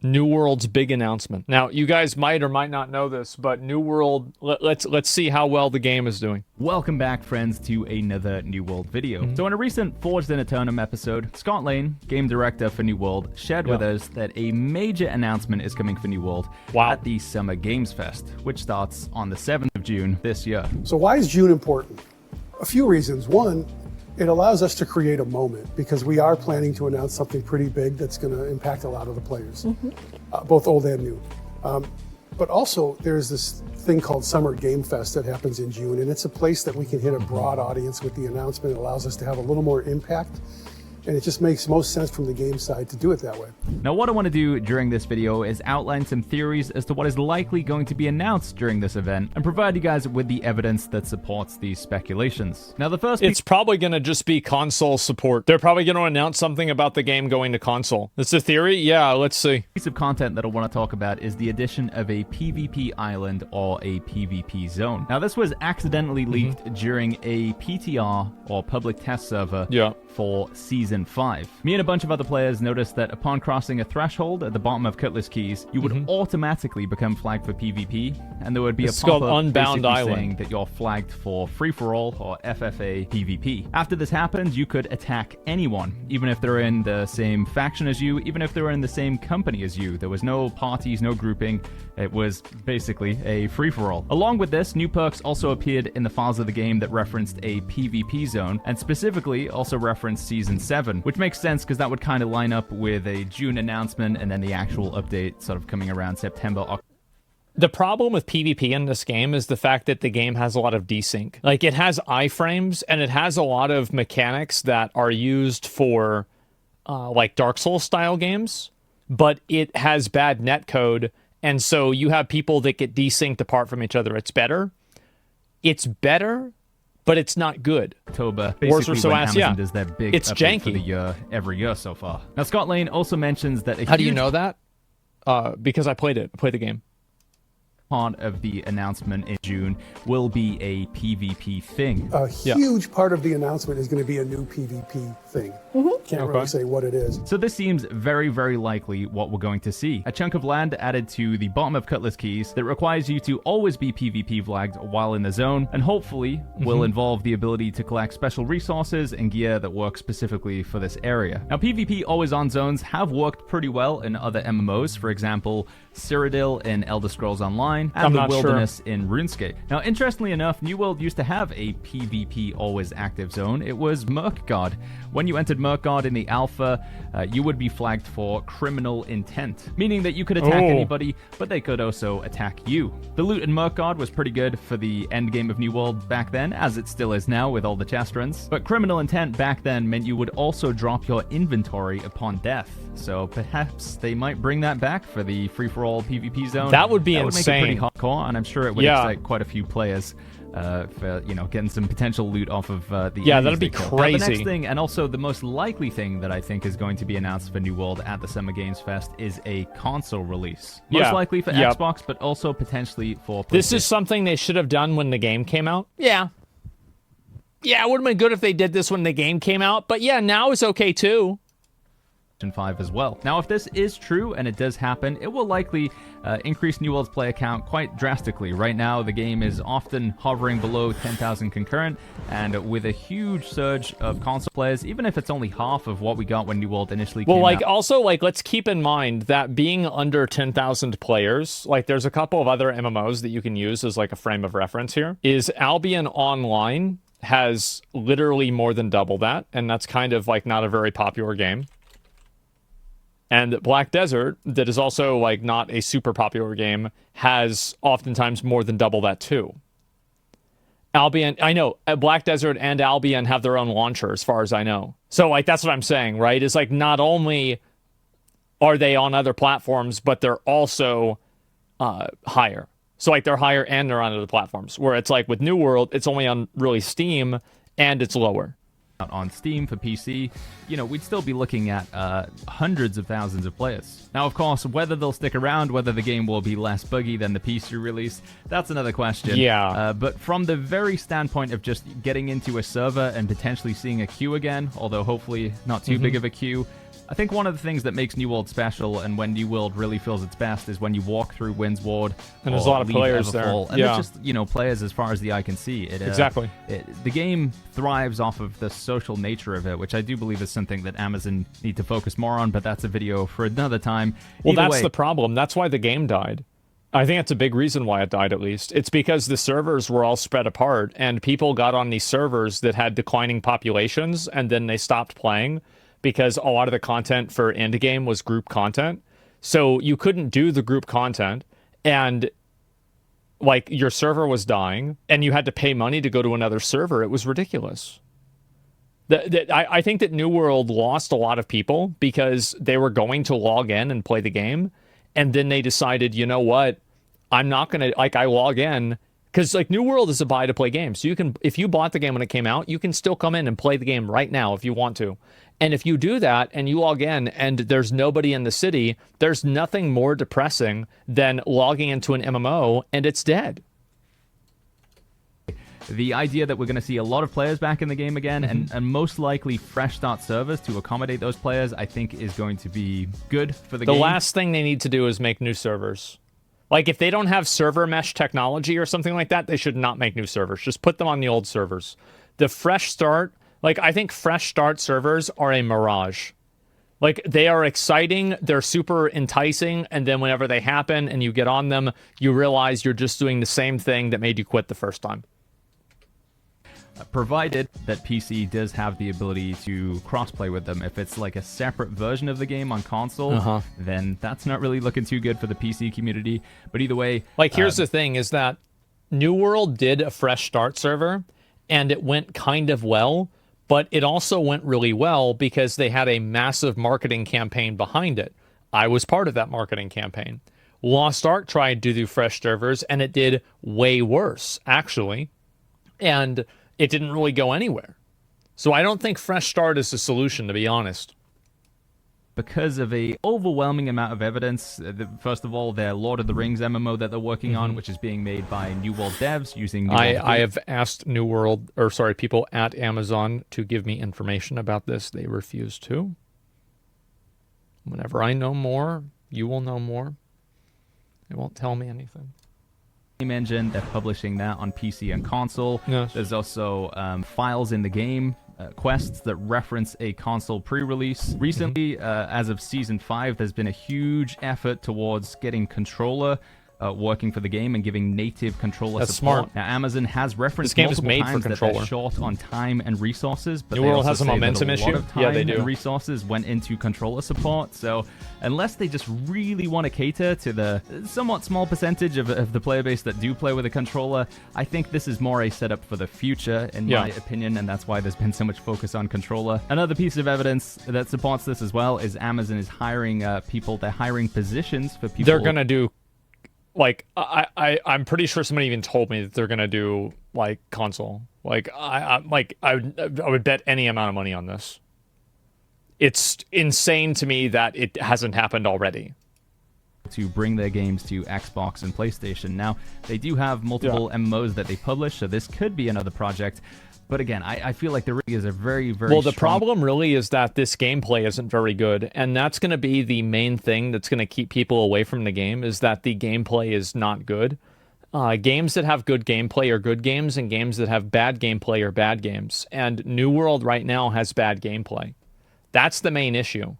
New World's big announcement. Now, you guys might or might not know this, but New World, let's see how well the game is doing. Welcome back, friends, to another New World video. So in a recent Forged in Eternum episode, Scott Lane, game director for New World, shared with us that a major announcement is coming for New World at the Summer Games Fest, which starts on the 7th of June this year. So why is June important? A few reasons. One, it allows us to create a moment because we are planning to announce something pretty big that's going to impact a lot of the players, both old and new. But also, there's this thing called Summer Game Fest that happens in June, and it's a place that we can hit a broad audience with the announcement. It allows us to have a little more impact, and it just makes most sense from the game side to do it that way. Now, what I want to do during this video is outline some theories as to what is likely going to be announced during this event and provide you guys with the evidence that supports these speculations. Now, the first... It's probably going to just be console support. They're probably going to announce something about the game going to console. That's a theory? Yeah, let's see. Piece of content that I want to talk about is the addition of a PvP island or a PvP zone. Now, this was accidentally leaked during a PTR or public test server for Season 5. Me and a bunch of other players noticed that upon crossing a threshold at the bottom of Cutlass Keys, you would automatically become flagged for PvP, and there would be a pop-up Unbound Island saying that you're flagged for free-for-all or FFA PvP. After this happened, you could attack anyone, even if they're in the same faction as you, even if they're in the same company as you. There was no parties, no grouping. It was basically a free-for-all. Along with this, new perks also appeared in the files of the game that referenced a PvP zone, and specifically also referenced Season 7, which makes sense because that would kind of line up with a June announcement and then the actual update sort of coming around September. The problem with PvP in this game is the fact that the game has a lot of desync. Like, it has iframes, and it has a lot of mechanics that are used for, like, Dark Souls-style games, but it has bad netcode, and so you have people that get desynced apart from each other. It's better, but it's not good. October, basically when Amazon does their big it's update janky for the year, every year so far. Now, Scott Lane also mentions that How do you know that? Because I played it. I played the game. Part of the announcement in June will be a PvP thing. A huge part of the announcement is going to be a new PvP thing. Can't really say what it is. So this seems very, very likely what we're going to see. A chunk of land added to the bottom of Cutlass Keys that requires you to always be PvP flagged while in the zone, and hopefully will involve the ability to collect special resources and gear that work specifically for this area. Now, PvP always-on zones have worked pretty well in other MMOs, for example, Cyrodiil in Elder Scrolls Online, and the Wilderness in RuneScape. Now, interestingly enough, New World used to have a PvP always active zone. It was Murkgard. When you entered Murkgard in the alpha, you would be flagged for criminal intent, meaning that you could attack anybody, but they could also attack you. The loot in Murkgard was pretty good for the end game of New World back then, as it still is now with all the chest runs, but criminal intent back then meant you would also drop your inventory upon death. So perhaps they might bring that back for the free-for-all PvP zone. That would be insane. insane. Make it pretty hardcore, and I'm sure it would excite quite a few players for, you know, getting some potential loot off of the that'd be crazy. Now, the next thing, and also the most likely thing that I think is going to be announced for New World at the Summer Games Fest is a console release. Most likely for Xbox, but also potentially for PlayStation. This is something they should have done when the game came out. Yeah, it would have been good if they did this when the game came out, but yeah, now is okay too. 5 as well. Now, if this is true and it does happen, it will likely increase New World's player count quite drastically. Right now, the game is often hovering below 10,000 concurrent, and with a huge surge of console players, even if it's only half of what we got when New World initially came out. Also, let's keep in mind that being under 10,000 players, like, there's a couple of other MMOs that you can use as, like, a frame of reference here, is Albion Online has literally more than double that, and that's kind of, like, not a very popular game. And Black Desert, that is also, like, not a super popular game, has oftentimes more than double that, too. Albion, I know, Black Desert and Albion have their own launcher, as far as I know. So, like, that's what I'm saying, right? It's like, not only are they on other platforms, but they're also higher. So, like, they're higher and they're on other platforms. Where it's like, with New World, it's only on, really, Steam, and it's lower. On Steam for PC, you know, we'd still be looking at hundreds of thousands of players. Now, of course, whether they'll stick around, whether the game will be less buggy than the PC release, that's another question. But from the very standpoint of just getting into a server and potentially seeing a queue again, although hopefully not too big of a queue, I think one of the things that makes New World special and when New World really feels its best is when you walk through Windsward and there's a lot of players there. And there's just, you know, players as far as the eye can see. Exactly. The game thrives off of the social nature of it, which I do believe is something that Amazon need to focus more on, but that's a video for another time. Well, that's the problem. That's why the game died. I think that's a big reason why it died, at least. It's because the servers were all spread apart, and people got on these servers that had declining populations, and then they stopped playing because a lot of the content for endgame was group content. So you couldn't do the group content, and like your server was dying, and you had to pay money to go to another server. It was ridiculous. I think that New World lost a lot of people because they were going to log in and play the game, and then they decided, you know what, I'm not going to, like, I log in, because, like, New World is a buy-to-play game. So you can, if you bought the game when it came out, you can still come in and play the game right now if you want to. And if you do that and you log in and there's nobody in the city, there's nothing more depressing than logging into an MMO and it's dead. The idea that we're going to see a lot of players back in the game again, and most likely fresh start servers to accommodate those players, I think is going to be good for the game. The last thing they need to do is make new servers. Like, if they don't have server mesh technology or something like that, they should not make new servers. Just put them on the old servers. The fresh start, like, I think fresh start servers are a mirage. Like, they are exciting, they're super enticing, and then whenever they happen and you get on them, you realize you're just doing the same thing that made you quit the first time. Provided that PC does have the ability to crossplay with them. If it's like a separate version of the game on console, then that's not really looking too good for the PC community. But either way... Like, here's the thing, is that New World did a fresh start server, and it went kind of well, but it also went really well because they had a massive marketing campaign behind it. I was part of that marketing campaign. Lost Ark tried to do fresh servers, and it did way worse, actually. And it didn't really go anywhere. So I don't think fresh start is the solution, to be honest. Because of a overwhelming amount of evidence, first of all, their Lord of the Rings MMO that they're working on, which is being made by New World devs using New World. I have asked people at Amazon to give me information about this. They refuse to. Whenever I know more, you will know more. They won't tell me anything. Engine, they're publishing that on PC and console. Yes. There's also files in the game, quests that reference a console pre-release. Recently, as of Season 5, there's been a huge effort towards getting controller working for the game and giving native controller support. Smart. Now, Amazon has referenced this game multiple is made times for that controller. they're short on time and resources, but New they World also has a say momentum that a lot issue. of time Yeah, they do. and resources went into controller support. So unless they just really want to cater to the somewhat small percentage of the player base that do play with a controller, I think this is more a setup for the future, in my opinion, and that's why there's been so much focus on controller. Another piece of evidence that supports this as well is Amazon is hiring people. They're hiring positions for people. They're going to do, like, I'm pretty sure somebody even told me that they're going to do, like, console. Like, I would bet any amount of money on this. It's insane to me that it hasn't happened already. To bring their games to Xbox and PlayStation. Now, they do have multiple MMOs that they publish, so this could be another project. But again, I feel like there really is a very, very Well, the problem really is that this gameplay isn't very good, and that's going to be the main thing that's going to keep people away from the game, is that the gameplay is not good. Games that have good gameplay are good games, and games that have bad gameplay are bad games. And New World right now has bad gameplay. That's the main issue.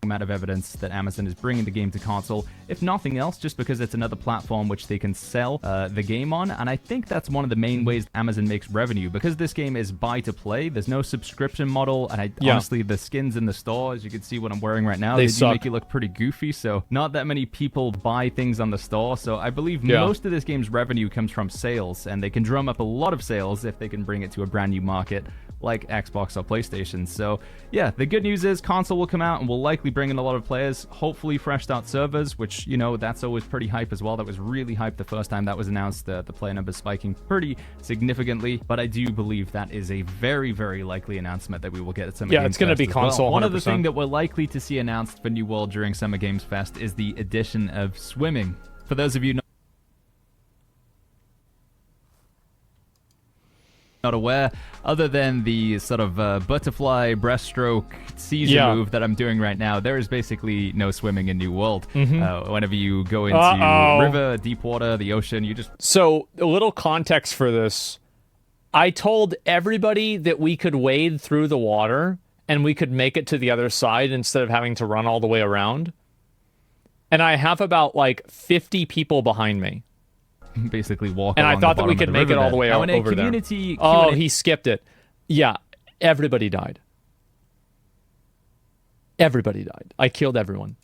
Amount of evidence that Amazon is bringing the game to console, if nothing else, just because it's another platform which they can sell the game on. And I think that's one of the main ways Amazon makes revenue, because this game is buy to play. There's no subscription model, and honestly, the skins in the store, as you can see what I'm wearing right now, they do make it look pretty goofy. So not that many people buy things on the store. So I believe most of this game's revenue comes from sales, and they can drum up a lot of sales if they can bring it to a brand new market like Xbox or PlayStation. So yeah, the good news is console will come out and will likely bring in a lot of players, hopefully fresh start servers, which, you know, that's always pretty hype as well. That was really hype the first time that was announced, the player numbers spiking pretty significantly. But I do believe that is a very, very likely announcement that we will get at Summer Games Fest. It's going to be console. One other thing that we're likely to see announced for New World during Summer Games Fest is the addition of swimming. For those of you not aware, other than the sort of butterfly breaststroke season move that I'm doing right now, there is basically no swimming in New World. Whenever you go into river, deep water, the ocean, you just... So, a little context for this. I told everybody that we could wade through the water and we could make it to the other side instead of having to run all the way around. And I have about, like, 50 people behind me. Basically walk and along I thought the that we could make it all the way over there. Oh, he skipped it. Yeah, everybody died. Everybody died. I killed everyone.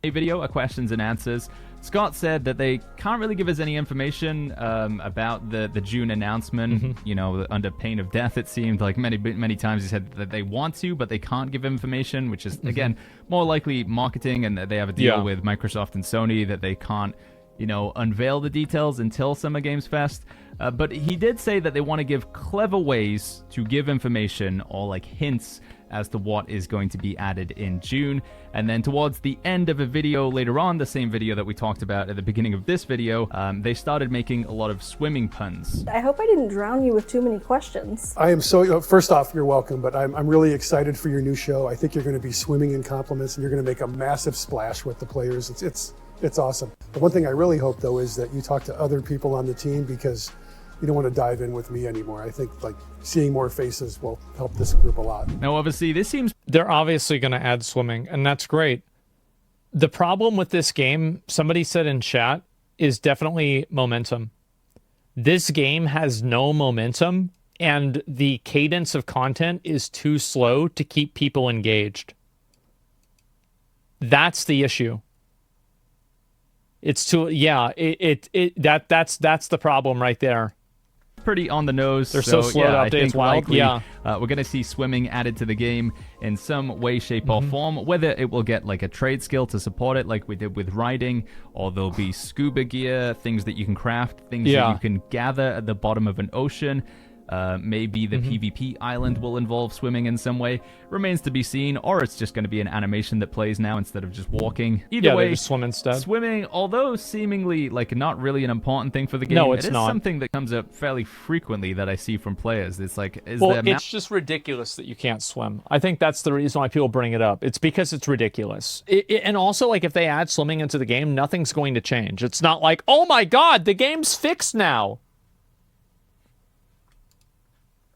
A video, a questions and answers. Scott said that they can't really give us any information about the June announcement, you know, under pain of death, it seemed. Like many times he said that they want to, but they can't give information, which is, again, more likely marketing, and that they have a deal with Microsoft and Sony that they can't, you know, unveil the details until Summer Games Fest. But he did say that they want to give clever ways to give information or like hints as to what is going to be added in June. And then towards the end of a video later on, the same video that we talked about at the beginning of this video, they started making a lot of swimming puns. I hope I didn't drown you with too many questions. I am so, first off, you're welcome, but I'm really excited for your new show. I think you're going to be swimming in compliments and you're going to make a massive splash with the players. It's awesome. The one thing I really hope, though, is that you talk to other people on the team, because you don't want to dive in with me anymore. I think like seeing more faces will help this group a lot. Now, obviously, this seems... They're obviously going to add swimming, and that's great. The problem with this game, somebody said in chat, is definitely momentum. This game has no momentum, and the cadence of content is too slow to keep people engaged. That's the issue. It's too, that's the problem right there. Pretty on the nose. They're so slow to update as well. Likely, we're going to see swimming added to the game in some way, shape, or form. Whether it will get like a trade skill to support it, like we did with riding, or there'll be scuba gear, things that you can craft, things that you can gather at the bottom of an ocean. Maybe the PvP island will involve swimming in some way. Remains to be seen, or it's just going to be an animation that plays now instead of just walking. Either way, they just swim instead. Swimming, although seemingly like not really an important thing for the game, it's not. Something that comes up fairly frequently that I see from players. It's like, it's just ridiculous that you can't swim. I think that's the reason why people bring it up. It's because it's ridiculous. And also, like, if they add swimming into the game, nothing's going to change. It's not like, oh my god, the game's fixed now.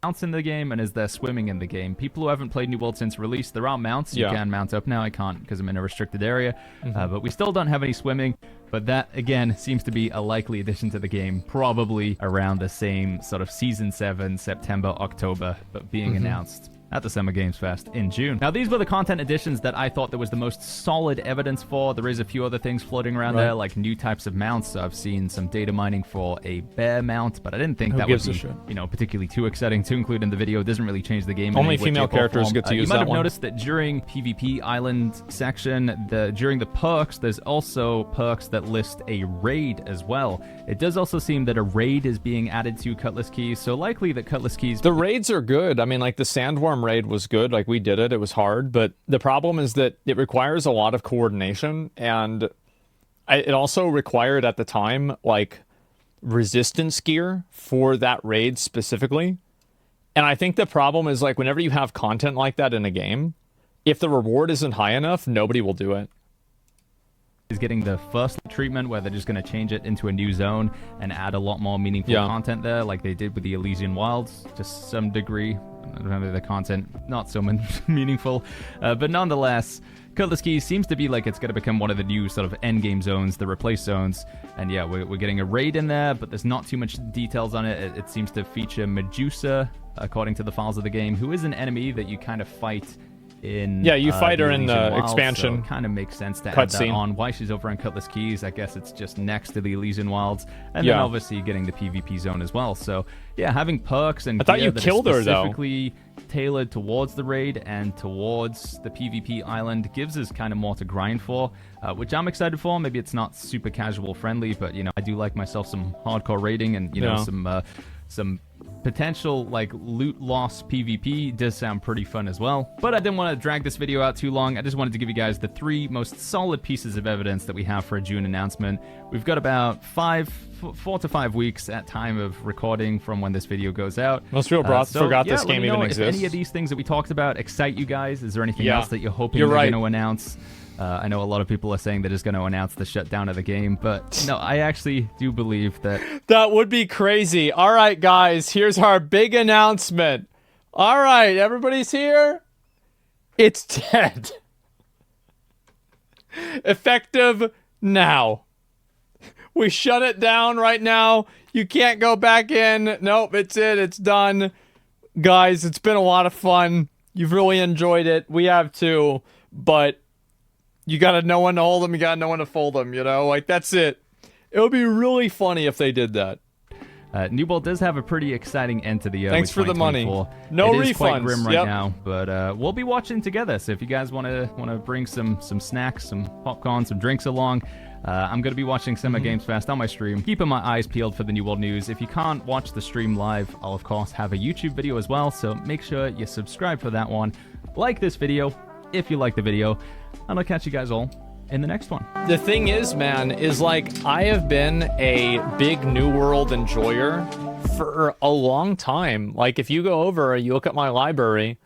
Mounts in the game, and is there swimming in the game? People who haven't played New World since release, there are mounts. You can mount up now. I can't because I'm in a restricted area. But we still don't have any swimming. But that, again, seems to be a likely addition to the game, probably around the same sort of Season 7, September, October, but being announced at the Summer Games Fest in June. Now, these were the content additions that I thought there was the most solid evidence for. There is a few other things floating around there, like new types of mounts. So I've seen some data mining for a bear mount, but I didn't think that would be, you know, particularly too exciting to include in the video. It doesn't really change the game. Only female characters get to use that one. You might have noticed that during PvP Island section, during the perks, there's also perks that list a raid as well. It does also seem that a raid is being added to Cutlass Keys, so likely that Cutlass Keys... The raids are good. I mean, like, the Sandworm raid was good. Like, we did it. It was hard. But the problem is that it requires a lot of coordination, and it also required, at the time, like, resistance gear for that raid specifically. And I think the problem is, like, whenever you have content like that in a game, if the reward isn't high enough, nobody will do it. Is getting the first treatment where they're just going to change it into a new zone and add a lot more meaningful content there, like they did with the Elysian Wilds, just some degree. I don't know, the content not so meaningful, but nonetheless, Cutlass Keys seems to be like it's going to become one of the new sort of endgame zones, the replace zones. And yeah, we're getting a raid in there, but there's not too much details on it. It seems to feature Medusa, according to the files of the game, who is an enemy that you kind of fight in you fight her in the Wilds, expansion. So kind of makes sense to add that on. Why she's over on Cutlass Keys, I guess it's just next to the Elysian Wilds, and then obviously getting the PvP zone as well. So yeah, having perks and I thought you killed her though. Specifically tailored towards the raid and towards the PvP island gives us kind of more to grind for, which I'm excited for. Maybe it's not super casual friendly, but you know, I do like myself some hardcore raiding and you know some potential like loot loss PvP does sound pretty fun as well. But I didn't want to drag this video out too long. I just wanted to give you guys the 3 most solid pieces of evidence that we have for a June announcement. We've got about 4 to 5 weeks at time of recording from when this video goes out. Most people forgot this game even exists. If any of these things that we talked about excite you guys, is there anything else that you're hoping You're they're right. going to announce? I know a lot of people are saying they're just going to announce the shutdown of the game, but no, I actually do believe that... That would be crazy. All right, guys, here's our big announcement. All right, everybody's here. It's dead. Effective now. We shut it down right now. You can't go back in. Nope, it's it. It's done. Guys, it's been a lot of fun. You've really enjoyed it. We have too, but... You gotta know when to hold them, you gotta know when to fold them, you know? Like, that's it. It would be really funny if they did that. New World does have a pretty exciting end to the year. Thanks for the money. No it is refunds. Quite grim right now, but we'll be watching together. So if you guys want to bring some snacks, some popcorn, some drinks along, I'm going to be watching Summer Games Fest on my stream, keeping my eyes peeled for the New World news. If you can't watch the stream live, I'll of course have a YouTube video as well, so make sure you subscribe for that one. Like this video if you like the video, and I'll catch you guys all in the next one. The thing is, man, is like, I have been a big New World enjoyer for a long time. Like, if you go over, you look at my library,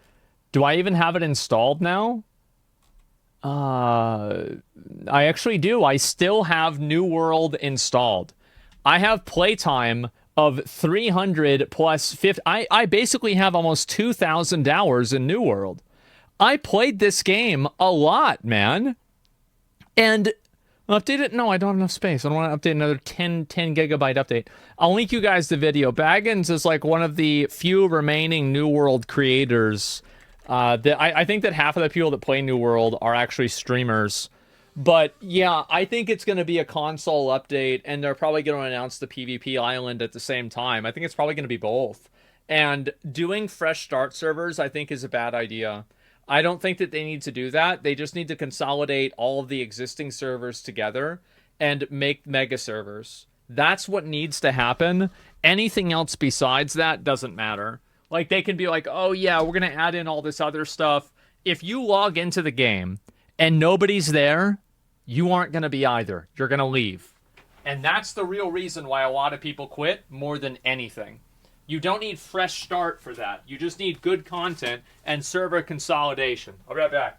do I even have it installed now? I actually do. I still have New World installed. I have playtime of 300 plus 50. I basically have almost 2,000 hours in New World. I played this game a lot, man. And update it? No, I don't have enough space. I don't want to update another 10 gigabyte update. I'll link you guys the video. Baggins is like one of the few remaining New World creators. I think that half of the people that play New World are actually streamers. But yeah, I think it's going to be a console update, and they're probably going to announce the PvP island at the same time. I think it's probably going to be both. And doing fresh start servers, I think, is a bad idea. I don't think that they need to do that. They just need to consolidate all of the existing servers together and make mega servers. That's what needs to happen. Anything else besides that doesn't matter. Like, they can be like, oh yeah, we're going to add in all this other stuff. If you log into the game and nobody's there, you aren't going to be either. You're going to leave. And that's the real reason why a lot of people quit more than anything. You don't need fresh start for that. You just need good content and server consolidation. I'll be right back.